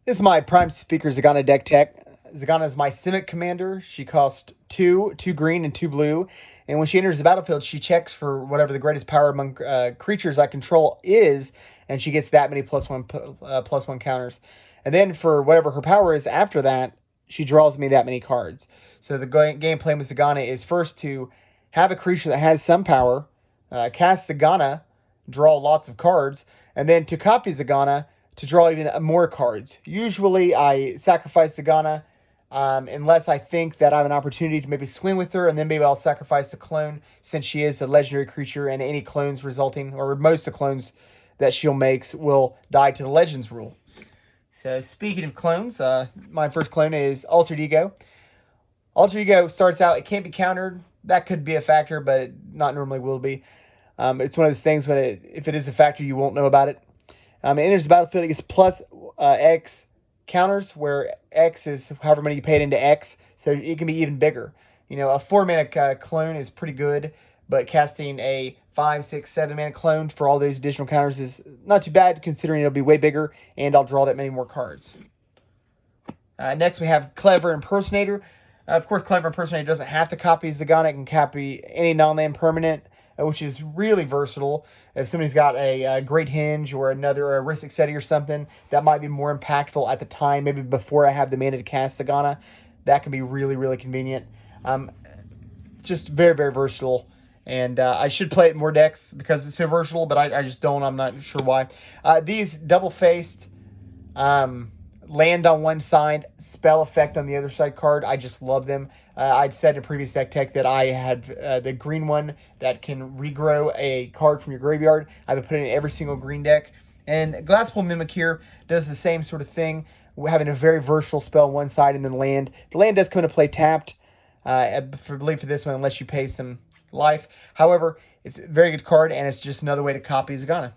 This is my Prime Speaker Zegana deck tech. Zegana is my Simic commander. She costs two green and two blue. And when she enters the battlefield, she checks for whatever the greatest power among creatures I control is, and she gets that many plus one counters. And then for whatever her power is after that, she draws me that many cards. So the game plan with Zegana is first to have a creature that has some power, cast Zegana, draw lots of cards, and then to copy Zegana to draw even more cards. Usually I sacrifice Zegana unless I think that I have an opportunity to maybe swing with her, and then maybe I'll sacrifice the clone since she is a legendary creature, and any clones resulting, or most of the clones that she'll makes will die to the Legends rule. So speaking of clones, my first clone is Altered Ego. Altered Ego starts out, it can't be countered. That could be a factor, but it not normally will be. It's one of those things when if it is a factor, you won't know about it. It enters the battlefield, it gets plus X counters, where X is however many you paid into X, so it can be even bigger. You know, a 4-mana clone is pretty good, but casting a 5, 6, 7-mana clone for all those additional counters is not too bad, considering it'll be way bigger, and I'll draw that many more cards. Next, we have Clever Impersonator. Of course, Clever Impersonator doesn't have to copy Zegana. It can copy any non-land permanent, which is really versatile. If somebody's got a Great Hinge or another Aristic City or something, that might be more impactful at the time, maybe before I have the mana to cast Zegana. That can be really, really convenient. Just very, very versatile. And I should play it in more decks because it's so versatile, but I just don't. I'm not sure why. These double-faced land on one side, spell effect on the other side card, I just love them. I'd said in a previous deck tech that I had the green one that can regrow a card from your graveyard. I've been putting it in every single green deck. And Glasspool Mimic here does the same sort of thing. We're having a very versatile spell on one side and then land. The land does come into play tapped, I believe for this one, unless you pay some life. However, it's a very good card, and it's just another way to copy Zegana.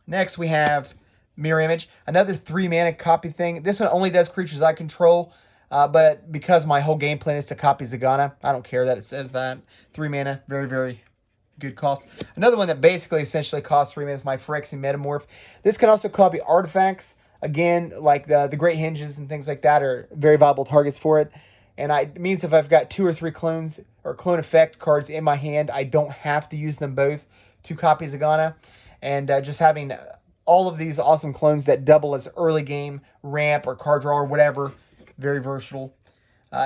Next, we have Mirror Image, another 3-mana copy thing. This one only does creatures I control, but because my whole game plan is to copy Zegana, I don't care that it says that. 3 mana, very, very good cost. Another one that basically essentially costs 3 mana is my Phyrexian Metamorph. This can also copy artifacts. Again, like the Great Hinges and things like that are very viable targets for it. And it means if I've got 2 or 3 clones or clone effect cards in my hand, I don't have to use them both to copy Zegana. And just having all of these awesome clones that double as early game ramp or card draw or whatever, very versatile.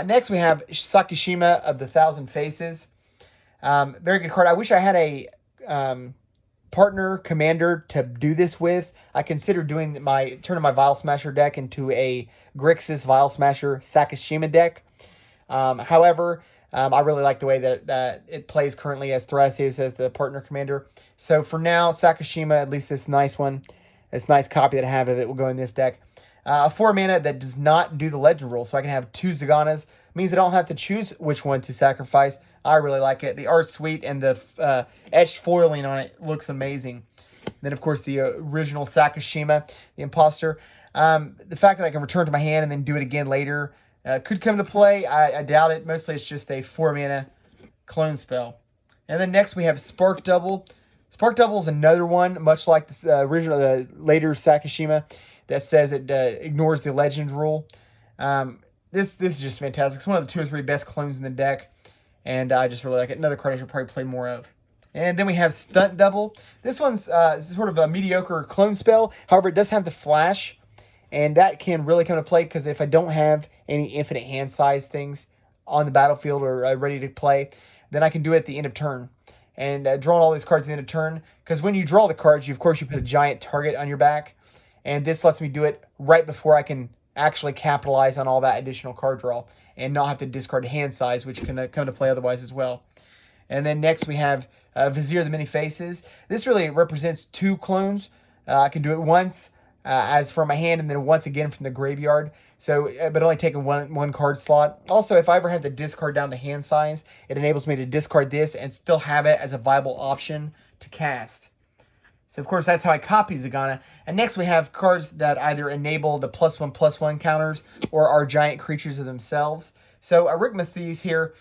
Next, we have Sakashima of the Thousand Faces. Very good card. I wish I had a partner commander to do this with. I considered turning my Vial Smasher deck into a Grixis Vial Smasher Sakashima deck. However, I really like the way that it plays currently as Thrasios as the partner commander. So for now, Sakashima, at least this nice one, this nice copy that I have of it will go in this deck. 4 mana that does not do the legend rule, so I can have 2 Zeganas. Means I don't have to choose which one to sacrifice. I really like it. The art's sweet, and the etched foiling on it looks amazing. Then, of course, the original Sakashima, the Imposter. The fact that I can return to my hand and then do it again later could come to play. I doubt it. Mostly it's just a 4-mana clone spell. And then next we have Spark Double. Spark Double is another one, much like the later Sakashima, that says it ignores the legend rule. This is just fantastic. It's one of the 2 or 3 best clones in the deck, and I just really like it. Another card I should probably play more of. And then we have Stunt Double. This one's sort of a mediocre clone spell. However, it does have the flash, and that can really come to play because if I don't have any infinite hand size things on the battlefield or ready to play, then I can do it at the end of turn. And drawing all these cards at the end of turn, because when you draw the cards, of course, you put a giant target on your back, and this lets me do it right before I can actually capitalize on all that additional card draw and not have to discard hand size, which can come to play otherwise as well. And then next we have Vizier of the Many Faces. This really represents 2 clones. I can do it once as from my hand and then once again from the graveyard. So, but only taking one card slot. Also, if I ever have to discard down to hand size, it enables me to discard this and still have it as a viable option to cast. So, of course, that's how I copy Zegana. And next we have cards that either enable the +1/+1 counters or are giant creatures of themselves. So, Arithmethes here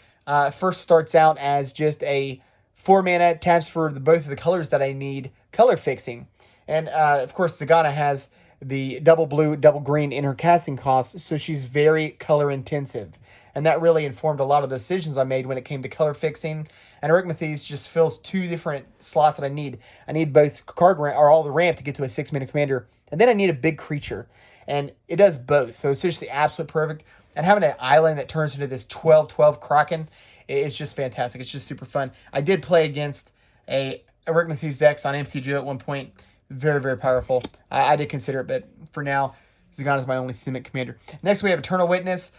first starts out as just a 4 mana, taps for both of the colors that I need, color fixing. And, of course, Zegana has the double blue, double green in her casting costs, so she's very color intensive. And that really informed a lot of the decisions I made when it came to color fixing. And Arithmethes just fills two different slots that I need. I need both card ramp, or all the ramp to get to a 6-mana commander, and then I need a big creature. And it does both, so it's just the absolute perfect. And having an island that turns into this 12/12 Kraken is just fantastic. It's just super fun. I did play against a Arithmethes decks on MCG at one point. Very, very powerful. I did consider it, but for now, Zegana is my only Simic commander. Next, we have Eternal Witness.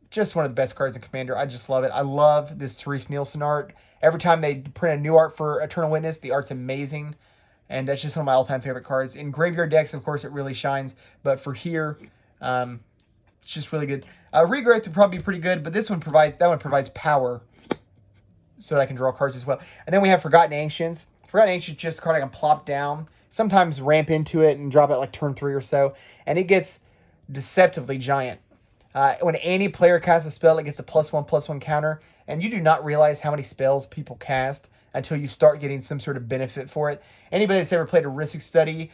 Just one of the best cards in Commander. I just love it. I love this Therese Nielsen art. Every time they print a new art for Eternal Witness, the art's amazing. And that's just one of my all-time favorite cards. In graveyard decks, of course, it really shines. But for here, it's just really good. Regrowth would probably be pretty good, but that one provides power, so that I can draw cards as well. And then we have Forgotten Ancients. Forgotten Ancients just a card I can plop down, sometimes ramp into it and drop it like turn 3 or so, and it gets deceptively giant. When any player casts a spell, it gets a +1/+1 counter, and you do not realize how many spells people cast until you start getting some sort of benefit for it. Anybody that's ever played a Risic Study,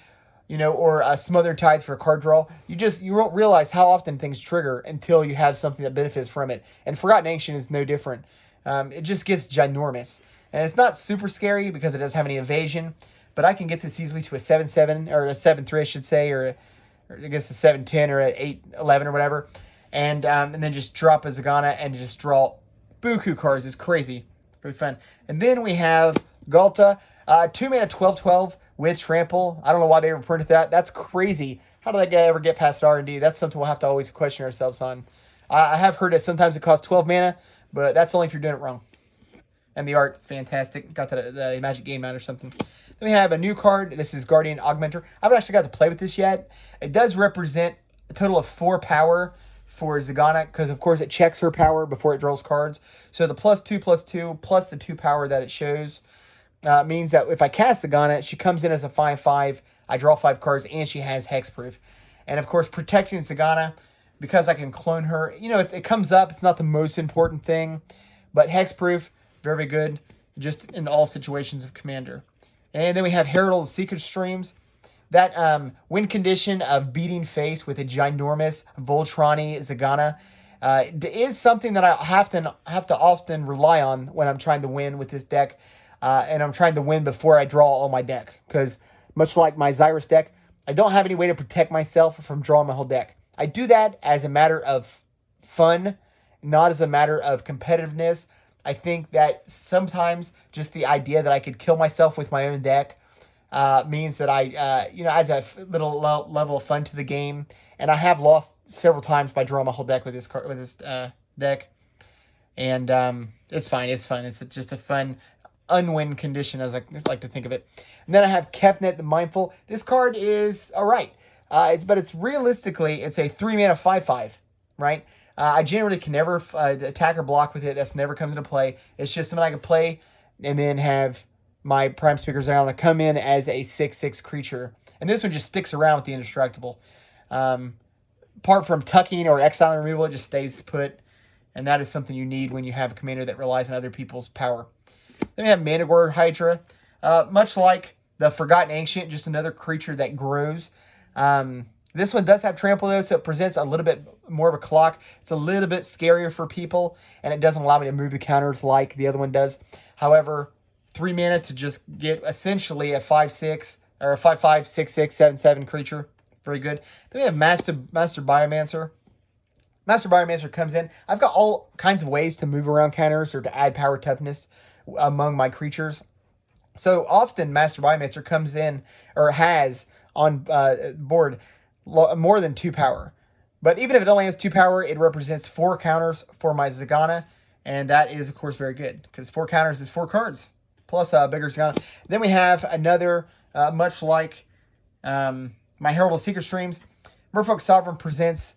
or a Smothered Tides for a card draw, you won't realize how often things trigger until you have something that benefits from it. And Forgotten Ancient is no different. It just gets ginormous. And it's not super scary because it doesn't have any evasion, but I can get this easily to a 7/7, or a 7/3, I should say, or I guess a 7/10 or an 8/11 or whatever. And then just drop a Zegana and just draw buku cards. It's crazy. Pretty fun. And then we have Galta. 2-mana 12/12 with Trample. I don't know why they reprinted that. That's crazy. How did that guy ever get past R&D? That's something we'll have to always question ourselves on. I have heard that sometimes it costs 12 mana, but that's only if you're doing it wrong. And the art is fantastic. Got the Magic Game out or something. Then we have a new card. This is Guardian Augmenter. I haven't actually got to play with this yet. It does represent a total of 4 power for Zegana, because of course it checks her power before it draws cards. So the +2/+2 plus the 2 power that it shows means that if I cast Zegana, she comes in as a 5/5. I draw 5 cards, and she has hexproof. And of course, protecting Zegana, because I can clone her. It comes up. It's not the most important thing, but hexproof, very good, just in all situations of Commander. And then we have Herald of Secret Streams. That win condition of beating face with a ginormous Voltron Zegana is something that I have to often rely on when I'm trying to win with this deck. And I'm trying to win before I draw all my deck. Because much like my Xyrus deck, I don't have any way to protect myself from drawing my whole deck. I do that as a matter of fun, not as a matter of competitiveness. I think that sometimes just the idea that I could kill myself with my own deck means that I, adds a little level of fun to the game. And I have lost several times by drawing my whole deck with this deck. And it's fine. It's fun. It's just a fun unwin condition, as I like to think of it. And then I have Kefnet the Mindful. This card is all right. But it's realistically, it's a 3-mana 5/5, right? I generally can never attack or block with it. That's never comes into play. It's just something I can play and then have my Prime Speaker Zegana come in as a 6/6 creature. And this one just sticks around with the Indestructible. Apart from tucking or exiling removal, it just stays put. And that is something you need when you have a commander that relies on other people's power. Then we have Manticore Hydra. Much like the Forgotten Ancient, just another creature that grows. This one does have Trample, though, so it presents a little bit more of a clock. It's a little bit scarier for people, and it doesn't allow me to move the counters like the other one does. However, 3 mana to just get essentially a 5/6 or a 5/5, 6/6, 7/7 creature. Very good. Then we have Master Biomancer. Master Biomancer comes in. I've got all kinds of ways to move around counters or to add power toughness among my creatures. So often Master Biomancer comes in or has on board more than 2 power. But even if it only has 2 power, it represents 4 counters for my Zegana. And that is, of course, very good, because 4 counters is 4 cards, plus a bigger Zegana. Then we have another, much like my Herald of Secret Streams, Merfolk Sovereign presents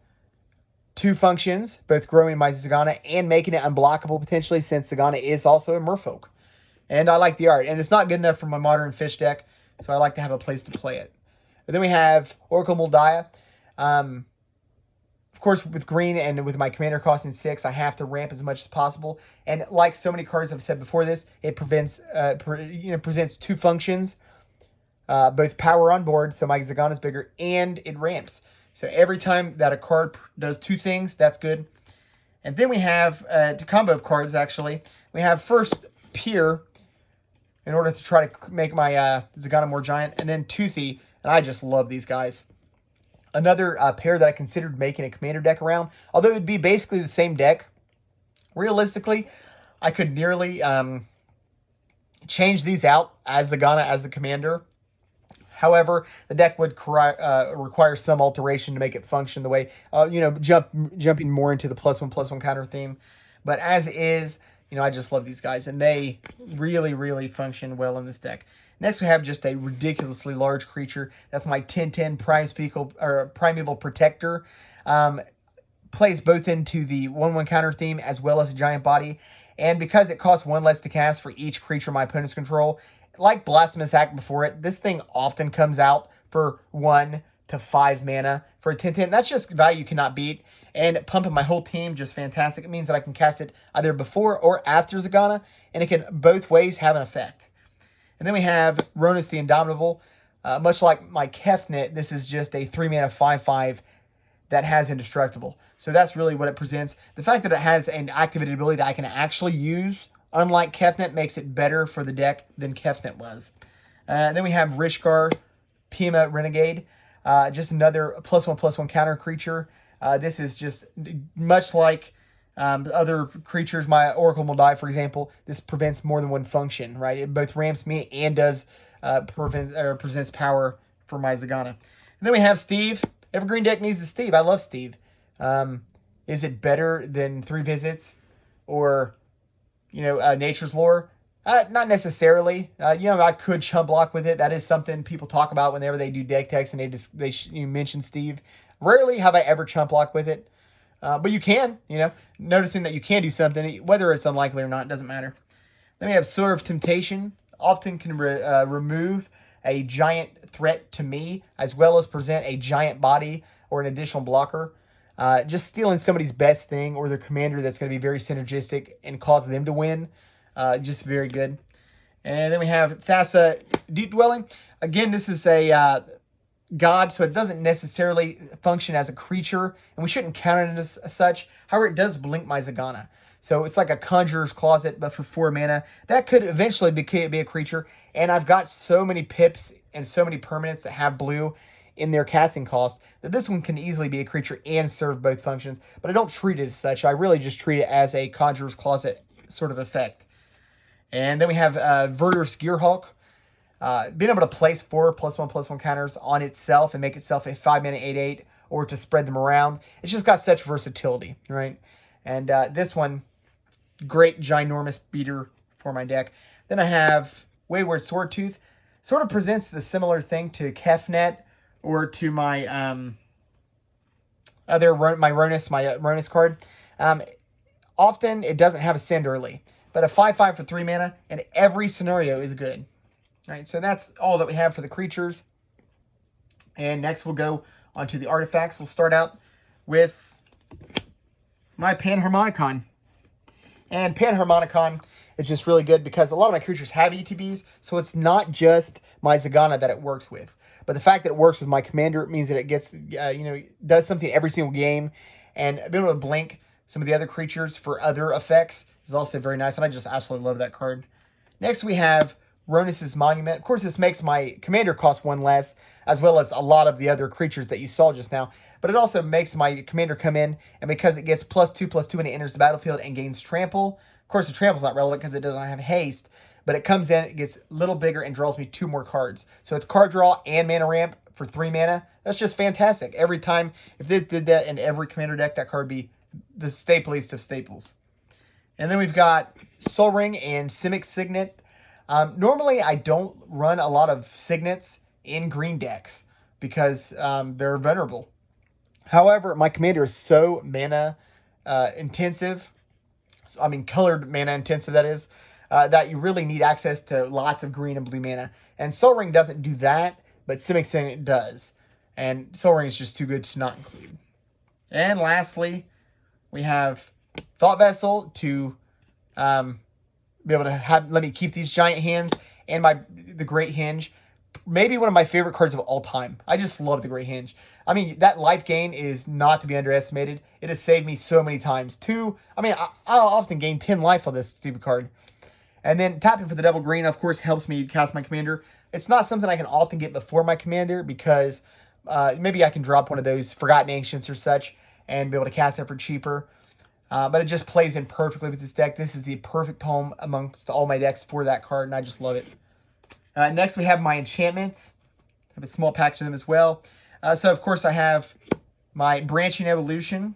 2 functions, both growing my Zegana and making it unblockable potentially, since Zegana is also a Merfolk. And I like the art. And it's not good enough for my Modern Fish deck, so I like to have a place to play it. And then we have Oracle Moldiah. Of course, with green and with my commander costing 6, I have to ramp as much as possible. And like so many cards I've said before this, it presents 2 functions. both power on board, so my Zegana is bigger, and it ramps. So every time that a card does two things, that's good. And then we have a combo of cards, actually. We have first Pier, in order to try to make my Zegana more giant, and then Toothy, and I just love these guys. Another pair that I considered making a commander deck around, although it would be basically the same deck. Realistically, I could nearly change these out as Zegana as the commander. However, the deck would require some alteration to make it function the way, jumping more into the +1/+1 counter theme. But as is, I just love these guys, and they really, really function well in this deck. Next, we have just a ridiculously large creature. That's my 10/10 Primeval Protector. Plays both into the 1/1 counter theme as well as a giant body. And because it costs 1 less to cast for each creature my opponents control, like Blasphemous Act before it, this thing often comes out for 1 to 5 mana for a 10/10. That's just value you cannot beat. And pumping my whole team, just fantastic. It means that I can cast it either before or after Zegana, and it can both ways have an effect. And then we have Ronus the Indomitable. Much like my Kefnet, this is just a 3 mana 5/5 that has Indestructible. So that's really what it presents. The fact that it has an activated ability that I can actually use, unlike Kefnet, makes it better for the deck than Kefnet was. Then we have Rishkar, Pima Renegade. Just another +1/+1 counter creature. This is just much like other creatures. My Oracle Moldai, for example, this prevents more than one function, right? It both ramps me and does presents power for my Zegana. And then we have Steve. Every green deck needs a Steve. I love Steve. Is it better than 3 Visits or, Nature's Lore? Not necessarily. I could chump block with it. That is something people talk about whenever they do deck techs and they mention Steve. Rarely have I ever chump block with it. But you can, noticing that you can do something, whether it's unlikely or not, doesn't matter. Then we have Sword of Temptation. Often can remove a giant threat to me, as well as present a giant body or an additional blocker. Just stealing somebody's best thing or their commander that's going to be very synergistic and cause them to win. Just very good. And then we have Thassa Deep Dwelling. Again, this is a god, so it doesn't necessarily function as a creature, and we shouldn't count it as such. However, it does blink my Zegana. So it's like a Conjurer's Closet, but for 4 mana. That could eventually be a creature, and I've got so many pips and so many permanents that have blue in their casting cost that this one can easily be a creature and serve both functions, but I don't treat it as such. I really just treat it as a Conjurer's Closet sort of effect. And then we have Verdur's Gearhulk. Being able to place 4 +1/+1 counters on itself and make itself a 5 mana 8/8, or to spread them around. It's just got such versatility, right? And this one, great ginormous beater for my deck. Then I have Wayward Swordtooth. Sort of presents the similar thing to Kefnet or to my Ronus card. Often it doesn't have a send early, but a 5/5 for 3 mana in every scenario is good. All right, so that's all that we have for the creatures. And next we'll go on to the artifacts. We'll start out with my Panharmonicon. And Panharmonicon is just really good because a lot of my creatures have ETBs, so it's not just my Zegana that it works with. But the fact that it works with my commander means that it gets, does something every single game. And being able to blink some of the other creatures for other effects is also very nice, and I just absolutely love that card. Next we have Ronus's Monument. Of course, this makes my commander cost 1 less, as well as a lot of the other creatures that you saw just now. But it also makes my commander come in, and because it gets +2/+2 when it enters the battlefield and gains trample. Of course, the trample's not relevant because it doesn't have haste, but it comes in, it gets a little bigger, and draws me 2 more cards. So it's card draw and mana ramp for 3 mana. That's just fantastic. Every time, if it did that in every commander deck, that card would be the staplest of staples. And then we've got Sol Ring and Simic Signet. Normally, I don't run a lot of Signets in green decks because they're vulnerable. However, my commander is so mana intensive, colored mana intensive, that is, that you really need access to lots of green and blue mana. And Sol Ring doesn't do that, but Simic Signet does. And Sol Ring is just too good to not include. And lastly, we have Thought Vessel to be able to let me keep these giant hands and the Great Hinge. maybe one of my favorite cards of all time. I just love the Great Hinge. I mean, that life gain is not to be underestimated. It has saved me so many times. I'll often gain 10 life on this stupid card. And then tapping for the double green, of course, helps me cast my commander. It's not something I can often get before my commander because maybe I can drop one of those Forgotten Ancients or such and be able to cast it for cheaper. But it just plays in perfectly with this deck. This is the perfect home amongst all my decks for that card, and I just love it. Next, we have my enchantments. I have a small package of them as well. So, of course, I have my Branching Evolution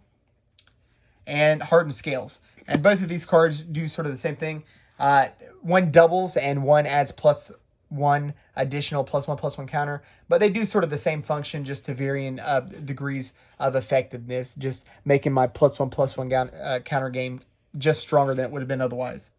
and Hardened Scales. And both of these cards do sort of the same thing. One doubles and one adds +1 additional +1/+1 counter. But they do sort of the same function, just to varying degrees of effectiveness, just making my +1/+1 counter game just stronger than it would have been otherwise.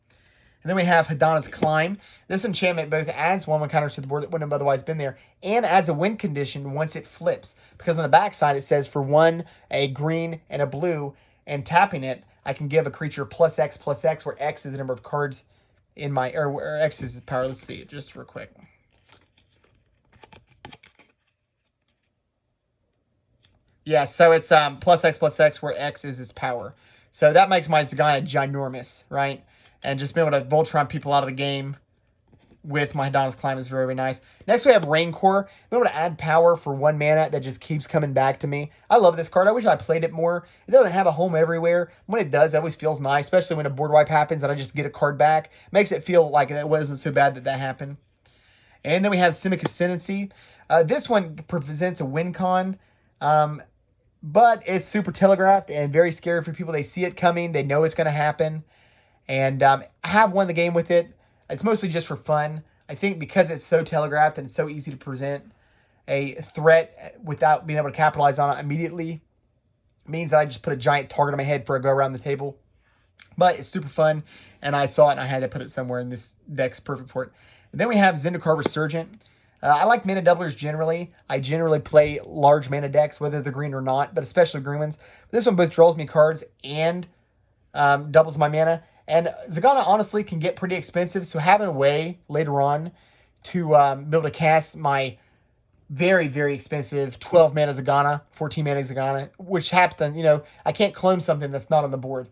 And then we have Hadana's Climb. This enchantment both adds 1/1 counters to the board that wouldn't have otherwise been there, and adds a win condition once it flips. Because on the back side it says for 1, a green, and a blue, and tapping it, I can give a creature +X/+X, where X is the number of cards in my, or where X is its power. Let's see it just real quick. Yeah, so it's +X/+X, where X is its power. So that makes my Zegana ginormous, right? And just being able to Voltron people out of the game with my Hadana's Climb is very, very nice. Next, we have Raincore. Being able to add power for 1 mana that just keeps coming back to me. I love this card. I wish I played it more. It doesn't have a home everywhere. When it does, it always feels nice, especially when a board wipe happens and I just get a card back. Makes it feel like it wasn't so bad that happened. And then we have Simic Ascendancy. This one presents a win con. But it's super telegraphed and very scary for people. They see it coming. They know it's going to happen. And I have won the game with it. It's mostly just for fun. I think because it's so telegraphed and it's so easy to present a threat without being able to capitalize on it immediately, means that I just put a giant target on my head for a go around the table. But it's super fun, and I saw it and I had to put it somewhere, and this deck's perfect for it. And then we have Zendikar Resurgent. I like mana doublers generally. I generally play large mana decks, whether they're green or not, but especially green ones. This one both draws me cards and doubles my mana. And Zegana, honestly, can get pretty expensive, so having a way later on to be able to cast my very, very expensive 12 mana Zegana, 14 mana Zegana, which happens, I can't clone something that's not on the board.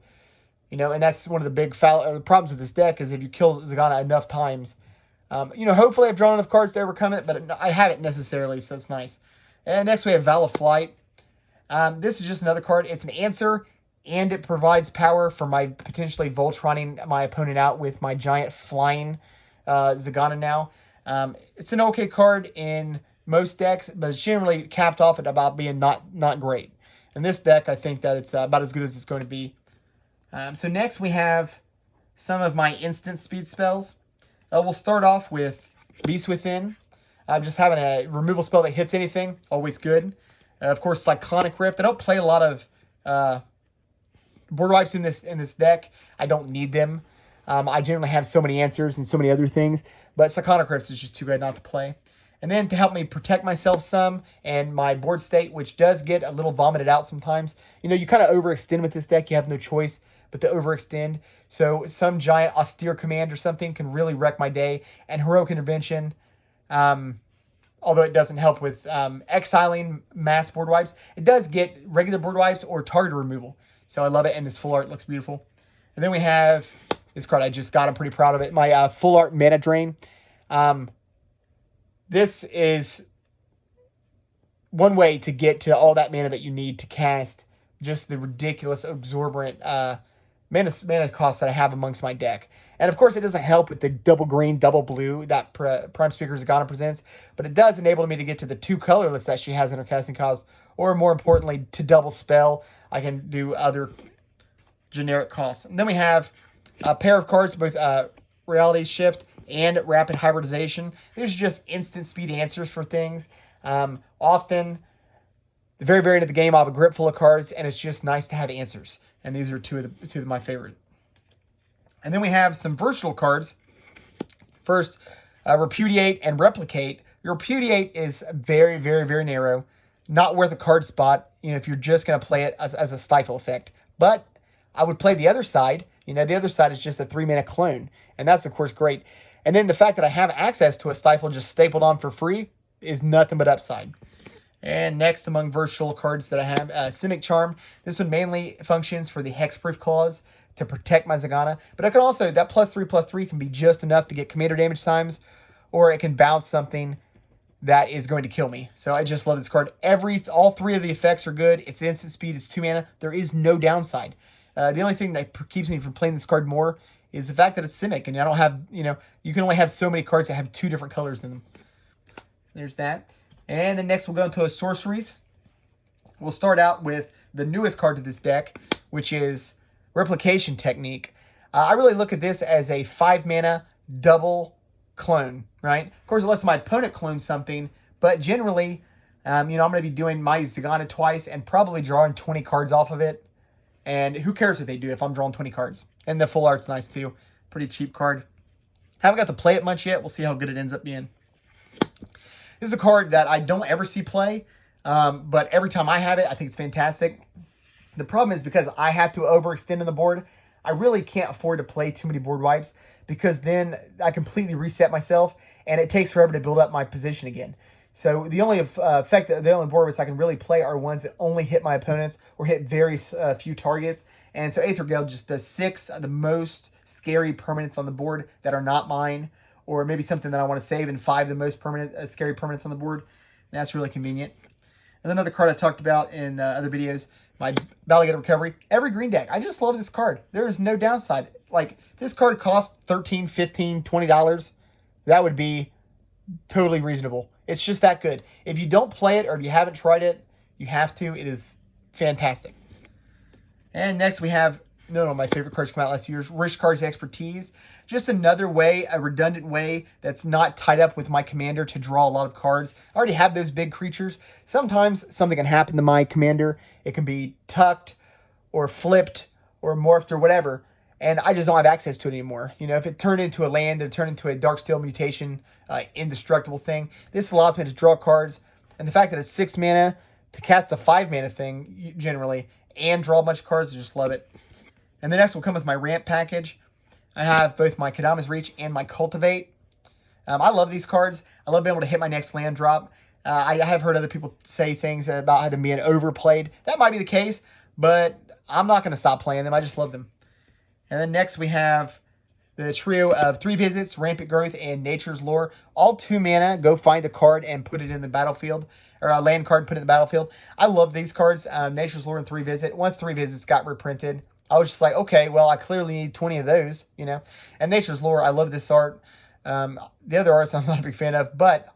And that's one of the big problems with this deck, is if you kill Zegana enough times. Hopefully I've drawn enough cards to overcome it, but I haven't necessarily, so it's nice. And next we have Val of Flight. This is just another card. It's an answer, and it provides power for my potentially Voltroning my opponent out with my giant flying Zegana now. It's an okay card in most decks, but it's generally capped off at about being not great. In this deck, I think that it's about as good as it's going to be. So next we have some of my instant speed spells. We'll start off with Beast Within. Just having a removal spell that hits anything, always good. Of course, Cyclonic Rift. I don't play a lot of board wipes in this deck. I don't need them. I generally have so many answers and so many other things, but Cyclonic Rift is just too good not to play. And then to help me protect myself some and my board state, which does get a little vomited out sometimes. You kind of overextend with this deck. You have no choice but to overextend. So some giant austere command or something can really wreck my day. And Heroic Intervention, although it doesn't help with exiling mass board wipes, it does get regular board wipes or target removal. So I love it, and this full art looks beautiful. And then we have this card I just got. I'm pretty proud of it. My full art Mana Drain. This is one way to get to all that mana that you need to cast just the ridiculous, exorbitant mana cost that I have amongst my deck. And of course, it doesn't help with the double green, double blue that Prime Speaker Zegana presents, but it does enable me to get to the 2 colorless that she has in her casting cost, or more importantly, to double spell. I can do other generic costs. And then we have a pair of cards, both Reality Shift and Rapid Hybridization. These are just instant speed answers for things. Often, the very, very end of the game, I'll have a grip full of cards, and it's just nice to have answers. And these are two of my favorite. And then we have some versatile cards. First, Repudiate and Replicate. Repudiate is very, very, very narrow. Not worth a card spot, if you're just going to play it as a stifle effect. But I would play the other side. The other side is just a 3-mana clone. And that's, of course, great. And then the fact that I have access to a Stifle just stapled on for free is nothing but upside. And next among versatile cards that I have, Simic Charm. This one mainly functions for the Hexproof clause to protect my Zegana. But I can also, that +3/+3 can be just enough to get commander damage times, or it can bounce something that is going to kill me. So I just love this card. All three of the effects are good. It's instant speed. It's 2 mana. There is no downside. The only thing that keeps me from playing this card more is the fact that it's Simic, and I don't have, you can only have so many cards that have 2 different colors in them. There's that. And then next we'll go into a sorceries. We'll start out with the newest card to this deck, which is Replication Technique. I really look at this as a 5 mana double clone, right? Of course, unless my opponent clones something, but generally, I'm going to be doing my Zegana twice and probably drawing 20 cards off of it. And who cares what they do if I'm drawing 20 cards? And the full art's nice too. Pretty cheap card. Haven't got to play it much yet. We'll see how good it ends up being. This is a card that I don't ever see play, but every time I have it, I think it's fantastic. The problem is because I have to overextend on the board, I really can't afford to play too many board wipes because then I completely reset myself and it takes forever to build up my position again. So the only the only board wipes I can really play are ones that only hit my opponents or hit very few targets. And so Aether Gale just does 6 of the most scary permanents on the board that are not mine, or maybe something that I want to save, and 5 of the most permanent scary permanents on the board. And that's really convenient. And another card I talked about in other videos, my Battlegate Recovery. Every green deck. I just love this card. There is no downside. Like, this card costs $13, $15, $20. That would be totally reasonable. It's just that good. If you don't play it or if you haven't tried it, you have to. It is fantastic. And next we have one of my favorite cards come out last year's Rich Cards Expertise. Just another way, a redundant way that's not tied up with my commander to draw a lot of cards. I already have those big creatures. Sometimes something can happen to my commander. It can be tucked or flipped or morphed or whatever. And I just don't have access to it anymore. If it turned into a land, it turned into a Darksteel mutation, indestructible thing. This allows me to draw cards. And the fact that it's 6 mana to cast a 5 mana thing, generally, and draw a bunch of cards, I just love it. And the next will come with my ramp package. I have both my Kadama's Reach and my Cultivate. I love these cards. I love being able to hit my next land drop. I have heard other people say things about how them being overplayed. That might be the case, but I'm not going to stop playing them. I just love them. And then next we have the trio of 3 Visits, Rampant Growth, and Nature's Lore. All 2 mana. Go find a card and put it in the battlefield. Or a land card, put it in the battlefield. I love these cards. Nature's Lore and 3 Visit. Once 3 Visits got reprinted, I was just like, okay, well, I clearly need 20 of those, And Nature's Lore, I love this art. The other arts I'm not a big fan of, but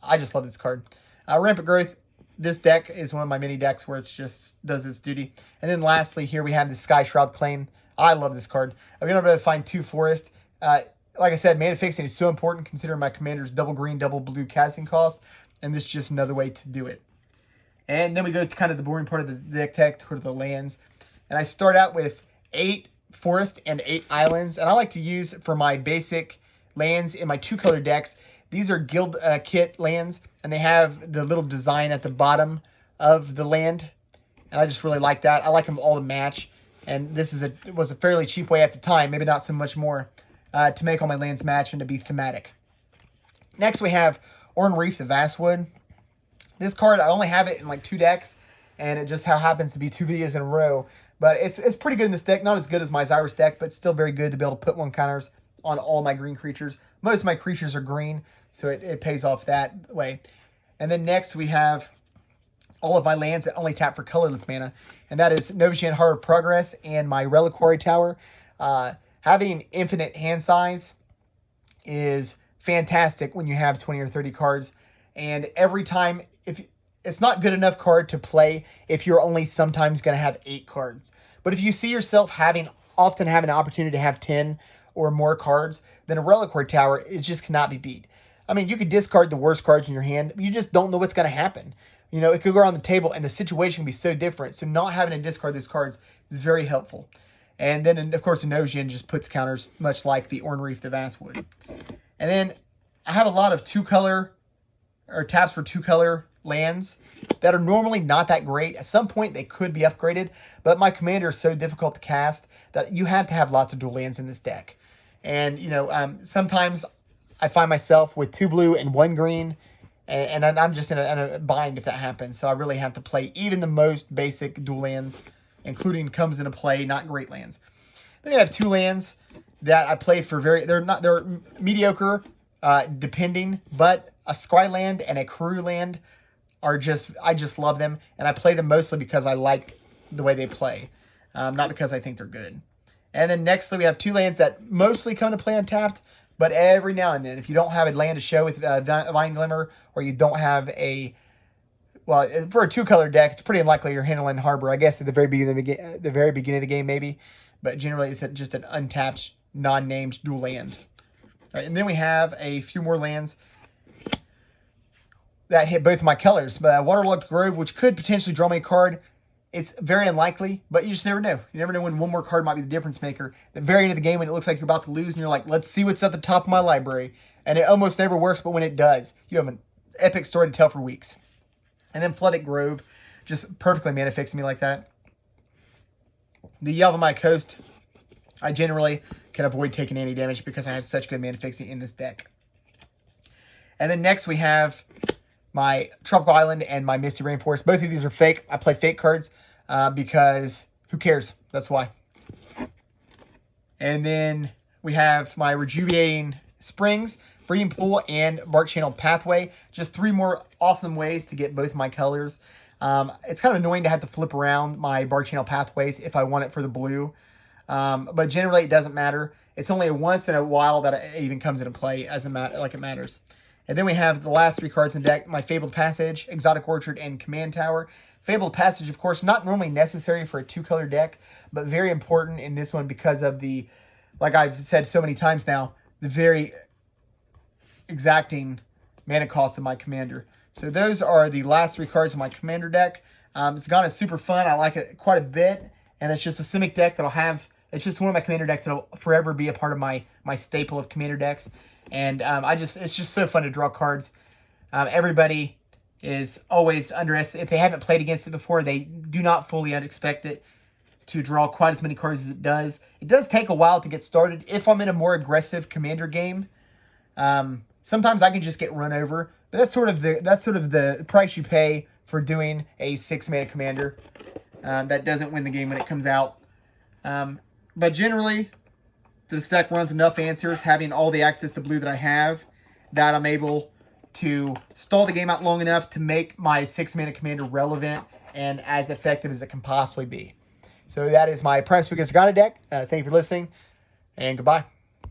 I just love this card. Rampant Growth, this deck is one of my mini decks where it just does its duty. And then lastly, here we have the Sky Shroud Claim. I love this card. I'm going to be able to find 2 forest. Like I said, mana fixing is so important considering my commander's double green, double blue casting cost. And this is just another way to do it. And then we go to kind of the boring part of the deck tech, toward the lands. And I start out with 8 forest and 8 islands. And I like to use for my basic lands in my 2-color decks. These are guild kit lands. And they have the little design at the bottom of the land. And I just really like that. I like them all to match. And this was a fairly cheap way at the time, maybe not so much more, to make all my lands match and to be thematic. Next we have Orn Reef the Vastwood. This card, I only have it in like 2 decks, and it just happens to be 2 videos in a row. But it's pretty good in this deck. Not as good as my Xyrus deck, but still very good to be able to put 1 counters on all my green creatures. Most of my creatures are green, so it pays off that way. And then next we have all of my lands that only tap for colorless mana. And that is Novashan Heart of Progress and my Reliquary Tower. Having infinite hand size is fantastic when you have 20 or 30 cards. And every time, it's not good enough card to play if you're only sometimes going to have 8 cards. But if you see yourself often having an opportunity to have 10 or more cards, then a Reliquary Tower, it just cannot be beat. I mean, you could discard the worst cards in your hand. You just don't know what's going to happen. It could go around the table and the situation can be so different. So not having to discard those cards is very helpful. And then, of course, Enosian just puts counters much like the Orn Reef the Vastwood. And then I have a lot of 2-color or taps for 2-color lands that are normally not that great. At some point, they could be upgraded. But my commander is so difficult to cast that you have to have lots of dual lands in this deck. And, sometimes I find myself with 2 blue and 1 green, and I'm just in a bind if that happens. So I really have to play even the most basic dual lands, including comes into play, not great lands. Then I have 2 lands that I play for they're mediocre, depending, but a Scry land and a Karoo land I just love them, and I play them mostly because I like the way they play, not because I think they're good. And then nextly, we have 2 lands that mostly come to play untapped, but every now and then, if you don't have a land to show with Vine Glimmer, or you don't have well, for a 2-color deck, it's pretty unlikely you're handling Harbor, I guess, at the very beginning of the game, maybe. But generally, it's just an untapped, non-named dual land. All right, and then we have a few more lands that hit both of my colors. But Waterlogged Grove, which could potentially draw me a card. It's very unlikely, but you just never know. You never know when one more card might be the difference maker. At the very end of the game, when it looks like you're about to lose, and you're like, let's see what's at the top of my library. And it almost never works, but when it does, you have an epic story to tell for weeks. And then Flooded Grove just perfectly mana fixing me like that. The Yavimaya Coast, I generally can avoid taking any damage because I have such good mana fixing in this deck. And then next we have my Tropical Island and my Misty Rainforest. Both of these are fake. I play fake cards because who cares? That's why. And then we have my Rejuvenating Springs, Breeding Pool, and Bark Channel Pathway. Just 3 more awesome ways to get both my colors. It's kind of annoying to have to flip around my Bark Channel Pathways if I want it for the blue. But generally, it doesn't matter. It's only once in a while that it even comes into play as it matters. And then we have the last 3 cards in the deck, my Fabled Passage, Exotic Orchard, and Command Tower. Fabled Passage, of course, not normally necessary for a 2-color deck, but very important in this one because of the, like I've said so many times now, the very exacting mana cost of my commander. So those are the last 3 cards of my commander deck. Zegana is super fun. I like it quite a bit, and it's just a Simic deck that'll have, it's just one of my commander decks that'll forever be a part of my staple of commander decks. And it's just so fun to draw cards. Everybody is always underestimated. If they haven't played against it before, they do not fully expect it to draw quite as many cards as it does. It does take a while to get started. If I'm in a more aggressive commander game, sometimes I can just get run over. But that's sort of the price you pay for doing a 6-mana commander that doesn't win the game when it comes out. But generally, this deck runs enough answers, having all the access to blue that I have, that I'm able to stall the game out long enough to make my 6-mana commander relevant and as effective as it can possibly be. So that is my Prime Speaker Zegana deck. Thank you for listening, and goodbye.